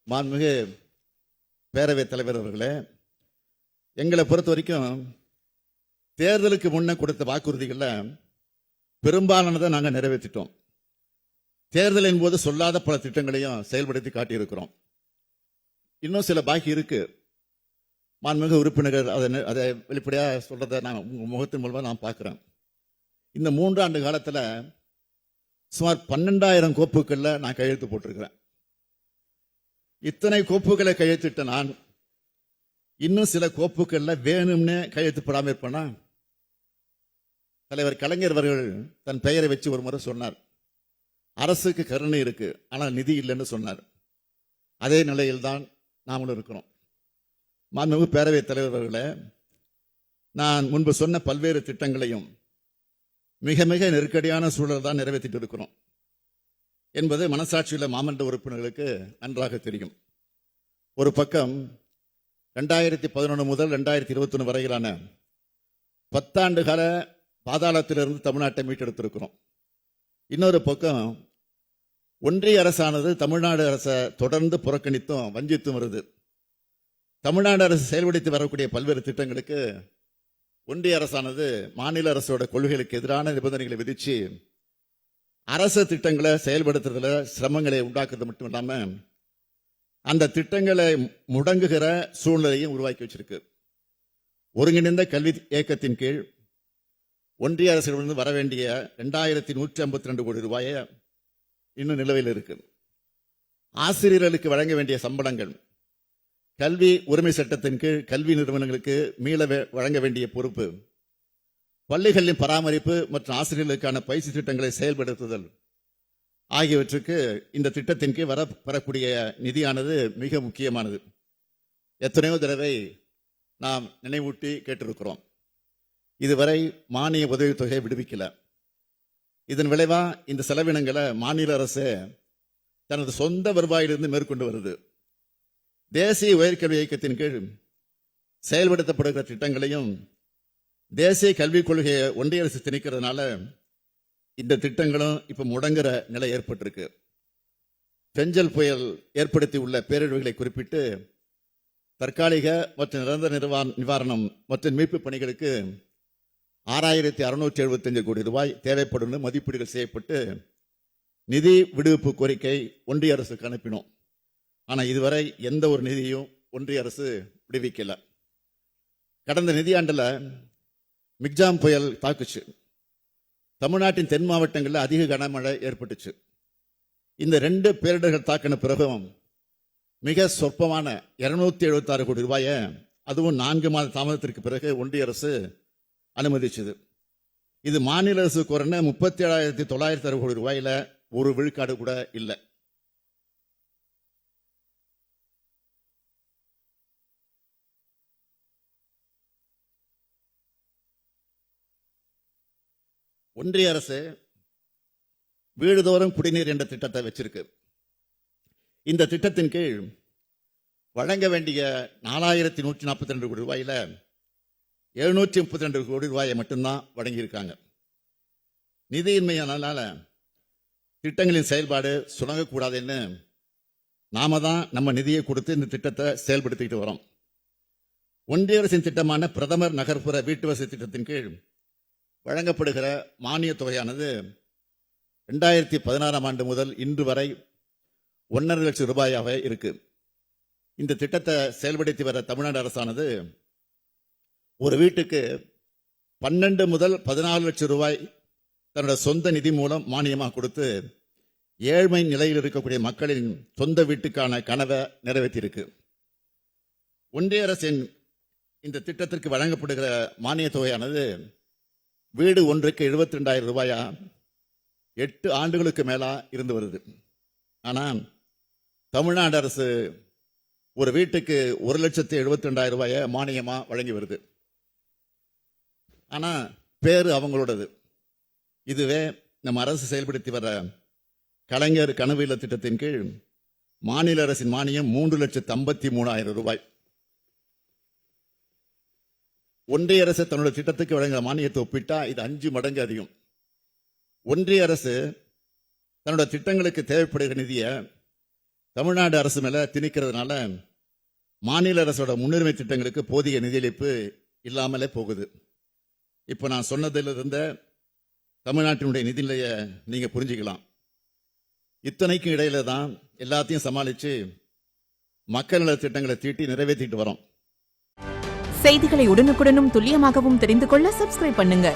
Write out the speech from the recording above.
மாண்புமிகு பேரவைத் தலைவர் அவர்களே, எங்களை பொறுத்த வரைக்கும் தேர்தலுக்கு முன்ன கொடுத்த வாக்குறுதிகளில் பெரும்பாலானதை நாங்கள் நிறைவேற்றிட்டோம். தேர்தலின் போது சொல்லாத பல திட்டங்களையும் செயல்படுத்தி காட்டியிருக்கிறோம். இன்னும் சில பாக்கி இருக்கு. மாண்புமிகு உறுப்பினர்கள் அதை வெளிப்படையாக சொல்றதை நான் உங்கள் முகத்தின் மூலமாக நான் பார்க்குறேன். இந்த 3 ஆண்டு காலத்தில் சுமார் 12,000 கோப்புகளில் நான் கையெழுத்து போட்டிருக்கிறேன். இத்தனை கோப்புகளை கையெழுத்திட்ட நான் இன்னும் சில கோப்புகளில் வேணும்னே கையெழுத்து போடாமல் இருப்பேனா? தலைவர் கலைஞர் அவர்கள் தன் பெயரை வச்சு ஒரு முறை சொன்னார், அரசுக்கு கருணை இருக்கு ஆனால் நிதி இல்லைன்னு சொன்னார். அதே நிலையில்தான் நாமளும் இருக்கிறோம். மாண்புமிகு பேரவைத் தலைவர் அவர்களே, நான் முன்பு சொன்ன பல்வேறு திட்டங்களையும் மிக மிக நெருக்கடியான சூழல் தான் நிறைவேற்றிட்டு இருக்கிறோம் என்பது மனசாட்சியுள்ள மாமன்ற உறுப்பினர்களுக்கு நன்றாக தெரியும். ஒரு பக்கம் 2011 முதல் 2021 வரையிலான 10 ஆண்டு கால பாதாளத்திலிருந்து தமிழ்நாட்டை மீட்டெடுத்திருக்கிறோம். இன்னொரு பக்கம் ஒன்றிய அரசானது தமிழ்நாடு அரசை தொடர்ந்து புறக்கணித்தும் வஞ்சித்தும் வருது. தமிழ்நாடு அரசு செயல்படுத்தி வரக்கூடிய பல்வேறு திட்டங்களுக்கு ஒன்றிய அரசானது மாநில அரசோட கொள்கைகளுக்கு எதிரான நிபந்தனைகளை விதிச்சு அரசு திட்டங்களை செயல்படுத்துறதுல சிரமங்களை உண்டாக்குறது மட்டும் இல்லாம அந்த திட்டங்களை முடங்குகிற சூழ்நிலையும் உருவாக்கி வச்சிருக்கு. ஒருங்கிணைந்த கல்வி இயக்கத்தின் கீழ் ஒன்றிய அரசிடமிருந்து வர வேண்டிய 2152 கோடி ரூபாயை இன்னும் நிலுவையில் இருக்கு. ஆசிரியர்களுக்கு வழங்க வேண்டிய சம்பளங்கள் கல்வி உரிமை சட்டத்தின் கீழ் கல்வி நிறுவனங்களுக்கு மீள வழங்க வேண்டிய பொறுப்பு, பள்ளிகளின் பராமரிப்பு மற்றும் ஆசிரியர்களுக்கான பயிற்சி திட்டங்களை செயல்படுத்துதல் ஆகியவற்றுக்கு இந்த திட்டத்தின் கீழ் வரக்கூடிய நிதியானது மிக முக்கியமானது. எத்தனையோ தடவை நாம் நினைவூட்டி கேட்டிருக்கிறோம். இதுவரை மானிய உதவித்தொகை விடுவிக்கல. இதன் விளைவா இந்த செலவினங்களை மாநில அரசு தனது சொந்த வருவாயிலிருந்து மேற்கொண்டு வருது. தேசிய உயர்கல்வி இயக்கத்தின் கீழ் செயல்படுத்தப்படுகிற திட்டங்களையும் தேசிய கல்விக் கொள்கையை ஒன்றிய அரசு திணிக்கிறதுனால இந்த திட்டங்களும் இப்ப முடங்குற நிலை ஏற்பட்டிருக்கு. பெஞ்சல் புயல் ஏற்படுத்தி உள்ள பேரிடர்களை குறிப்பிட்டு தற்காலிக மற்றும் நிரந்தர நிவாரணம் மற்றும் மீட்பு பணிகளுக்கு 6675 கோடி ரூபாய் தேவைப்படும் மதிப்பீடுகள் செய்யப்பட்டு நிதி விடுவிப்பு கோரிக்கை ஒன்றிய அரசுக்கு அனுப்பினோம். ஆனால் இதுவரை எந்த ஒரு நிதியும் ஒன்றிய அரசு விடுவிக்கல. கடந்த நிதியாண்டில் மிக்ஜாம் புயல் தாக்குச்சு. தமிழ்நாட்டின் தென் மாவட்டங்களில் அதிக கனமழை ஏற்பட்டுச்சு. இந்த 2 பேரிடர்கள் தாக்கின பிறகும் மிக சொற்பமான 276 கோடி ரூபாயை அதுவும் 4 மாத தாமதத்திற்கு பிறகு ஒன்றிய அரசு அனுமதிச்சது. இது மாநில அரசு கோரின 37,960 கோடி ரூபாயில ஒரு விழுக்காடு கூட இல்லை. ஒன்றிய அரசு வீடுதோறும் குடிநீர் என்ற திட்டத்தை வச்சிருக்கு. இந்த திட்டத்தின் கீழ் வழங்க வேண்டிய 4142 கோடி ரூபாயில 732 கோடி ரூபாயை மட்டும்தான் வழங்கியிருக்காங்க. நிதியின்மையானால திட்டங்களின் செயல்பாடு சுணங்கக்கூடாதுன்னு நாம தான் நம்ம நிதியை கொடுத்து இந்த திட்டத்தை செயல்படுத்திட்டு வரோம். ஒன்றிய அரசின் திட்டமான பிரதமர் நகர்ப்புற வீட்டு வசதி திட்டத்தின் கீழ் வழங்கப்படுகிற மானிய தொகையானது 2016 ஆண்டு முதல் இன்று வரை 1.5 லட்சம் ரூபாயாக இருக்கு. இந்த திட்டத்தை செயல்படுத்தி வர தமிழ்நாடு அரசானது ஒரு வீட்டுக்கு 12 முதல் 14 லட்சம் ரூபாய் தன்னோட சொந்த நிதி மூலம் மானியமாக கொடுத்து ஏழ்மை நிலையில் இருக்கக்கூடிய மக்களின் சொந்த வீட்டுக்கான கனவை நிறைவேற்றியிருக்கு. ஒன்றிய அரசின் இந்த திட்டத்திற்கு வழங்கப்படுகிற மானிய தொகையானது வீடு ஒன்றுக்கு 72,000 ரூபாயா 8 ஆண்டுகளுக்கு மேலா இருந்து வருது. ஆனால் தமிழ்நாடு அரசு ஒரு வீட்டுக்கு 1,72,000 ரூபாயை மானியமா வழங்கி வருது. ஆனா பேரு அவங்களோடது. இதுவே நம்ம அரசு செயல்படுத்தி வர கலைஞர் கனவு இல்ல திட்டத்தின் கீழ் மாநில அரசின் மானியம் 3,53,000 ரூபாய். ஒன்றிய அரசு தன்னுடைய திட்டத்துக்கு வழங்குற மானியத்தை ஒப்பிட்டா இது 5 மடங்கு அதிகம். ஒன்றிய அரசு தன்னுடைய திட்டங்களுக்கு தேவைப்படுகிற நிதியை தமிழ்நாடு அரசு மேல திணிக்கிறதுனால மாநில அரசோட முன்னுரிமை திட்டங்களுக்கு போதிய நிதியளிப்பு இல்லாமலே போகுது. இப்போ நான் சொன்னதில் இருந்த தமிழ்நாட்டினுடைய நிதிநிலையை நீங்க புரிஞ்சுக்கலாம். இத்தனைக்கும் இடையில தான் எல்லாத்தையும் சமாளிச்சு மக்கள் நல திட்டங்களை தீட்டி நிறைவேற்றிட்டு வரோம். செய்திகளை உடனுக்குடனும் துல்லியமாகவும் தெரிந்து கொள்ள சப்ஸ்கிரைப் பண்ணுங்க.